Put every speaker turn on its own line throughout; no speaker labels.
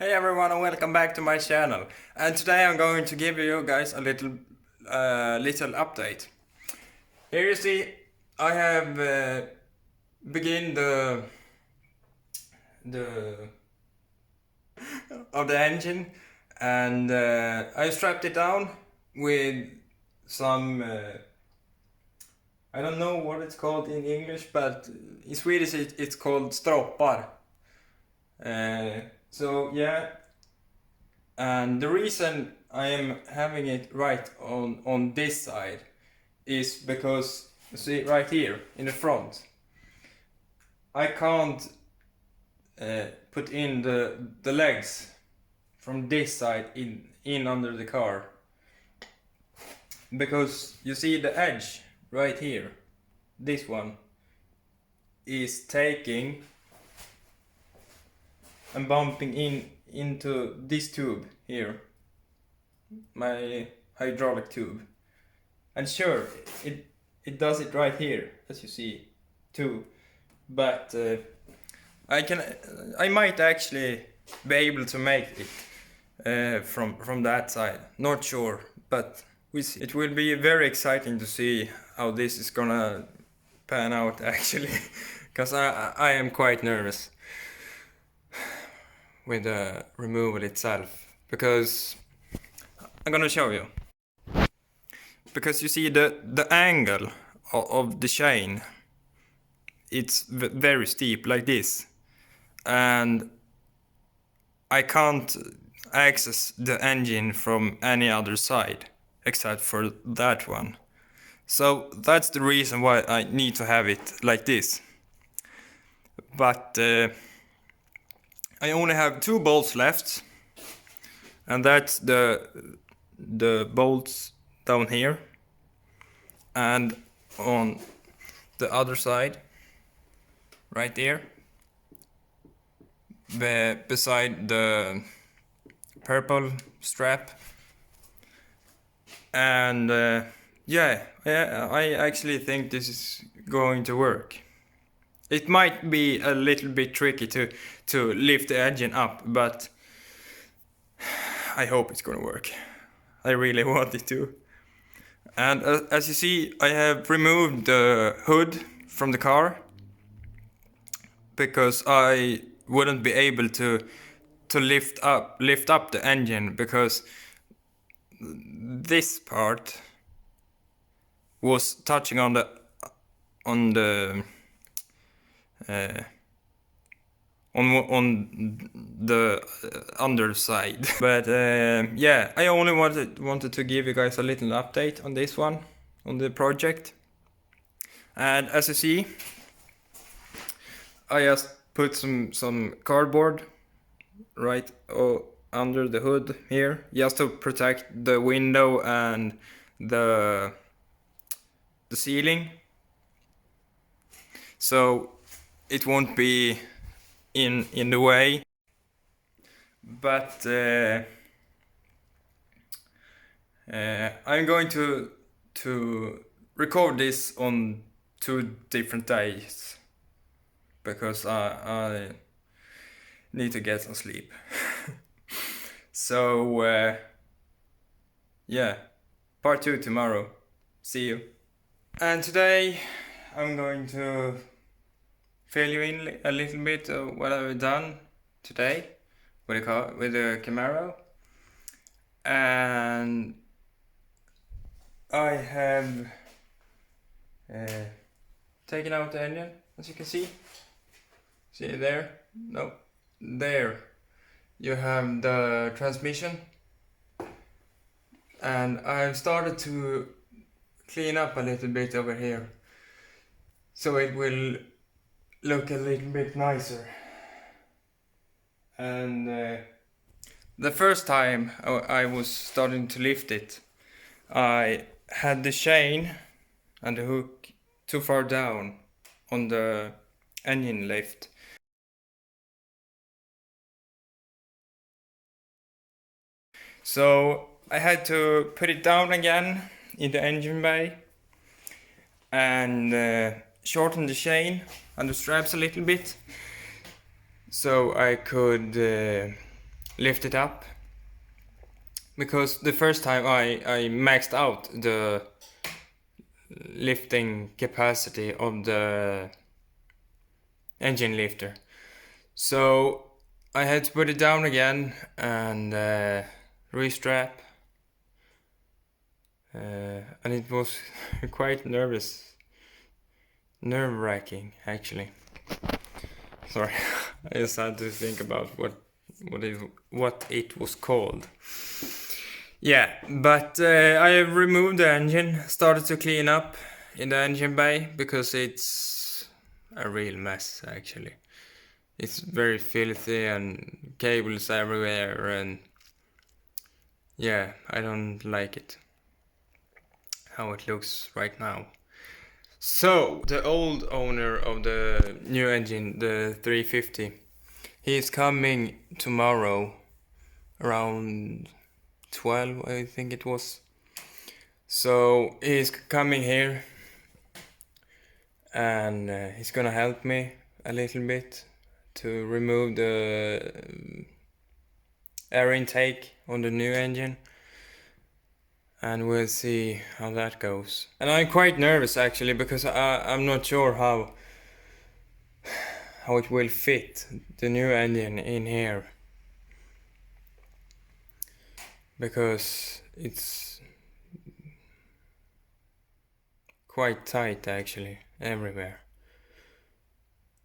Hey everyone and welcome back to my channel. And today I'm going to give you guys a little update. Here you see I have begin the of the engine, and I strapped it down with some I don't know what it's called in English, but in Swedish it's called stroppar. So yeah, and the reason I am having it right on this side is because, you see right here in the front, I can't put in the legs from this side in under the car, because you see the edge right here, this one is taking and bumping into this tube here, my hydraulic tube. And sure, it does it right here, as you see, too. But I might actually be able to make it from that side. Not sure, but we see. It will be very exciting to see how this is gonna pan out actually, because I am quite nervous with the removal itself, because I'm gonna show you. Because you see the angle of the chain, it's very steep like this, and I can't access the engine from any other side except for that one. So that's the reason why I need to have it like this. But I only have 2 bolts left, and that's the bolts down here, and on the other side right there, beside the purple strap. And yeah, I actually think this is going to work. It might be a little bit tricky to lift the engine up, but I hope it's gonna work. I really want it to. And as you see, I have removed the hood from the car, because I wouldn't be able to lift up the engine, because this part was touching on the underside. But yeah, I only wanted to give you guys a little update on this one, on the project. And as you see, I just put some cardboard right under the hood here, just to protect the window and the ceiling, so it won't be in the way. But I'm going to record this on 2 different days, because I need to get some sleep. So yeah, part 2 tomorrow. See you. And today I'm going to fill you in a little bit of what I've done today with the Camaro. And I have taken out the engine, as you can see. See there? No, there. You have the transmission, and I've started to clean up a little bit over here, so it will look a little bit nicer. And the first time I was starting to lift it, I had the chain and the hook too far down on the engine lift. So I had to put it down again in the engine bay and shorten the chain and the straps a little bit, so I could lift it up, because the first time I maxed out the lifting capacity of the engine lifter, so I had to put it down again and restrap, and it was quite nerve-wracking actually. Sorry, I just had to think about what it was called. Yeah, but I removed the engine, started to clean up in the engine bay, because it's a real mess actually. It's very filthy and cables everywhere, and yeah, I don't like it how it looks right now. So the old owner of the new engine, the 350, he is coming tomorrow around 12, I think it was. So he's coming here, and he's gonna help me a little bit to remove the air intake on the new engine, and we'll see how that goes. And I'm quite nervous actually, because I'm not sure how it will fit the new engine in here, because it's quite tight actually everywhere.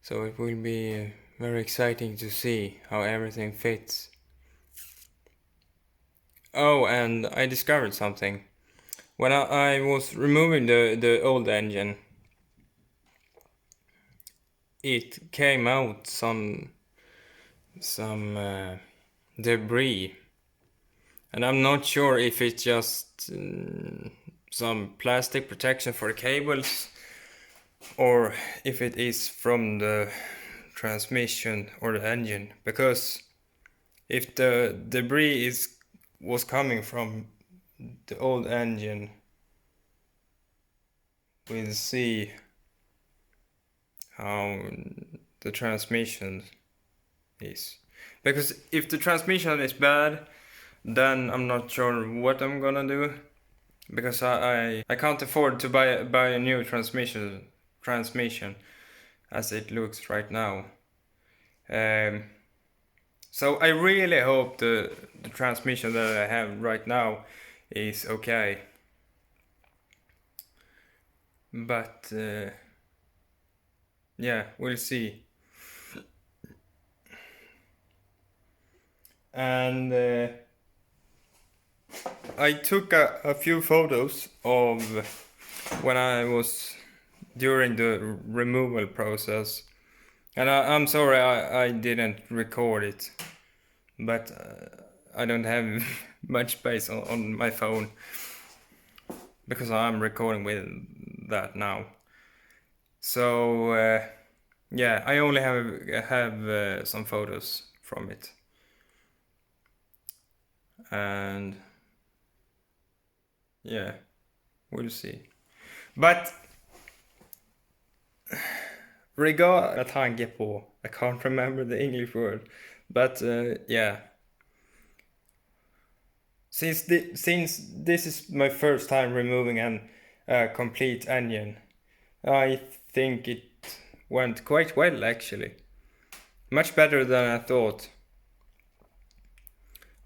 So it will be very exciting to see how everything fits. Oh, and I discovered something. When I was removing the old engine, it came out some debris, and I'm not sure if it's just some plastic protection for the cables, or if it is from the transmission or the engine, because if the debris was coming from the old engine, we'll see how the transmission is. Because if the transmission is bad, then I'm not sure what I'm gonna do, because I can't afford to buy a new transmission as it looks right now. So I really hope the transmission that I have right now is okay. But yeah, we'll see. And I took a few photos of when I was during the removal process, and I'm sorry I didn't record it, but I don't have much space on my phone, because I'm recording with that now. So yeah, I only have some photos from it, and yeah, we'll see. But regard tanke på, I can't remember the English word, but yeah. Since this is my first time removing a complete engine, I think it went quite well actually. Much better than I thought.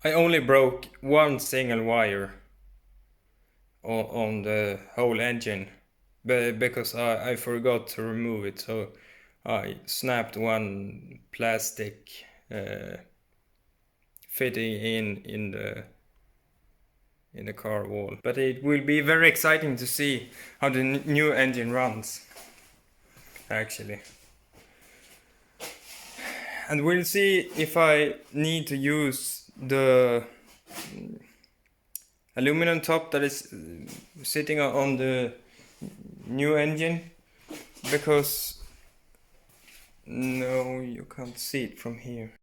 I only broke one single wire on the whole engine, because I forgot to remove it, so I snapped one plastic fitting in the car wall. But it will be very exciting to see how the new engine runs actually. And we'll see if I need to use the aluminum top that is sitting on the new engine, because no, you can't see it from here.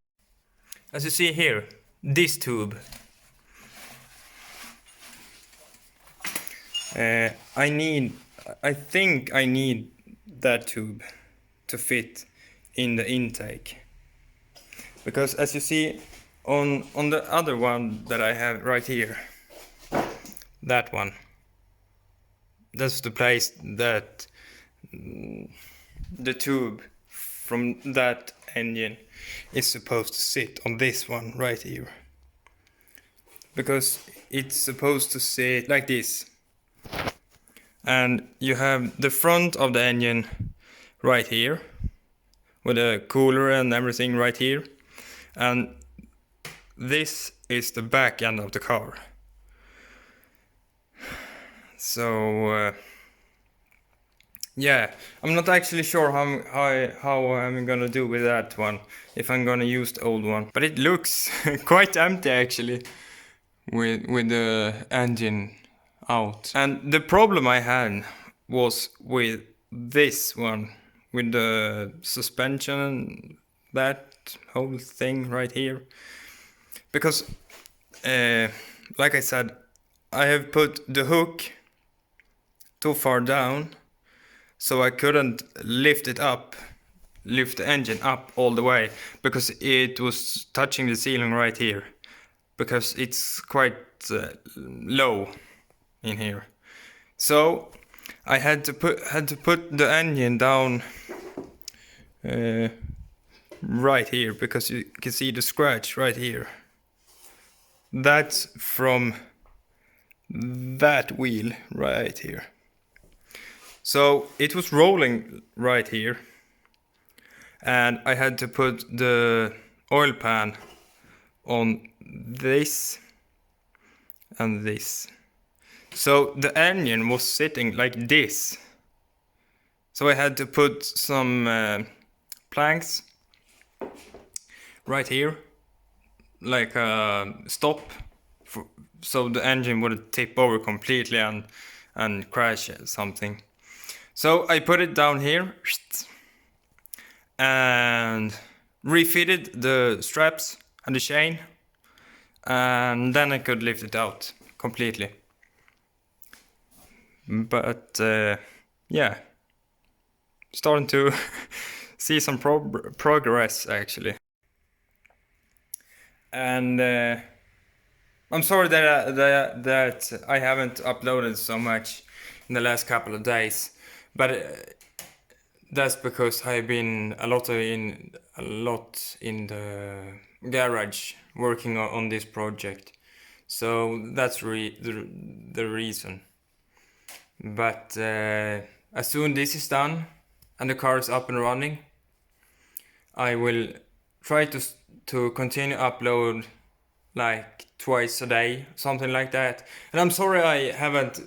As you see here, this tube, I think I need that tube to fit in the intake, because as you see, on the other one that I have right here, that one, that's the place that the tube from that engine is supposed to sit, on this one right here, because it's supposed to sit like this, and you have the front of the engine right here with a cooler and everything right here, and this is the back end of the car. So yeah, I'm not actually sure how I'm gonna do with that one, if I'm gonna use the old one, but it looks quite empty actually with the engine out. And the problem I had was with this one, with the suspension, that whole thing right here, because like I said, I have put the hook too far down, so I couldn't lift the engine up all the way, because it was touching the ceiling right here, because it's quite low in here. So I had to put the engine down right here, because you can see the scratch right here. That's from that wheel right here. So it was rolling right here, and I had to put the oil pan on this and this. So the engine was sitting like this. So I had to put some planks right here, like a stop, so the engine would tip over completely and crash something. So I put it down here and refitted the straps and the chain, and then I could lift it out completely. But yeah, starting to see some progress actually. And I'm sorry that I haven't uploaded so much in the last couple of days, but that's because I've been a lot in the garage working on this project. So that's the reason. But as soon as this is done and the car is up and running, I will try to continue upload like twice a day, something like that. And I'm sorry I haven't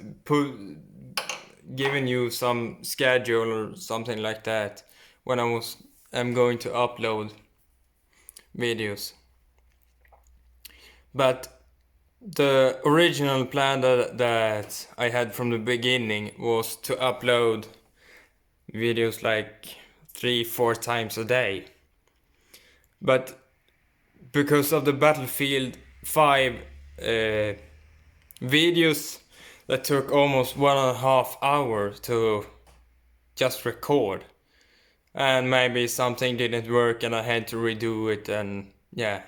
given you some schedule or something like that when I'm going to upload videos. But the original plan that I had from the beginning was to upload videos like 3-4 times a day. But because of the Battlefield 5 videos that took almost 1.5 hours to just record, and maybe something didn't work and I had to redo it, and yeah,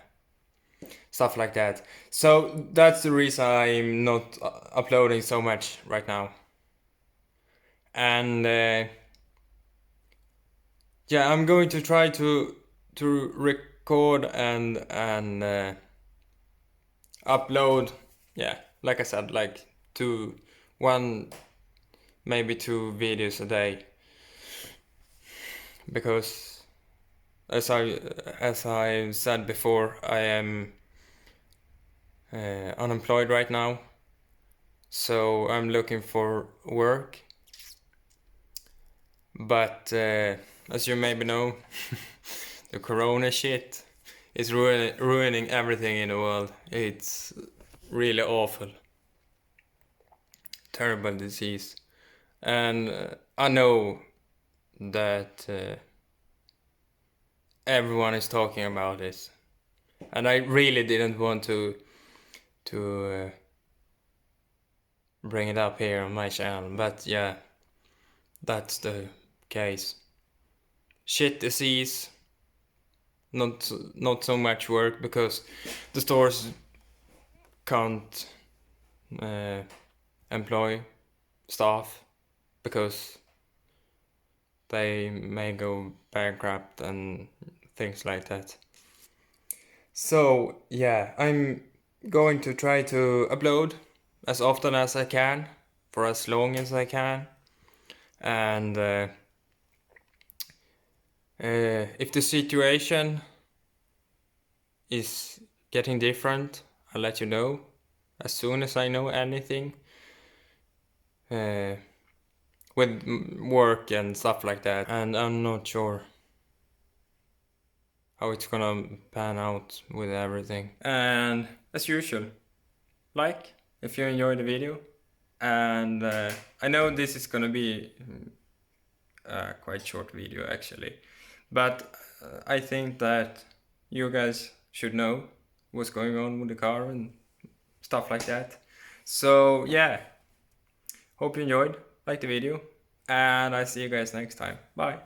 stuff like that. So that's the reason I'm not uploading so much right now. And yeah, I'm going to try to record and upload, yeah, like I said, like maybe two videos a day, because as I said before, I am unemployed right now, so I'm looking for work. But as you maybe know, the corona shit is ruining everything in the world. It's really awful, terrible disease, and I know that everyone is talking about this, and I really didn't want to bring it up here on my channel, but yeah, that's the case. Shit disease, not so much work, because the stores can't employ staff because they may go bankrupt and things like that. So yeah, I'm going to try to upload as often as I can for as long as I can, and if the situation is getting different, I'll let you know as soon as I know anything with work and stuff like that. And I'm not sure how it's gonna pan out with everything. And as usual, like if you enjoyed the video. And I know this is gonna be a quite short video actually, but I think that you guys should know what's going on with the car and stuff like that. So yeah, hope you enjoyed, like the video, and I see you guys next time. Bye.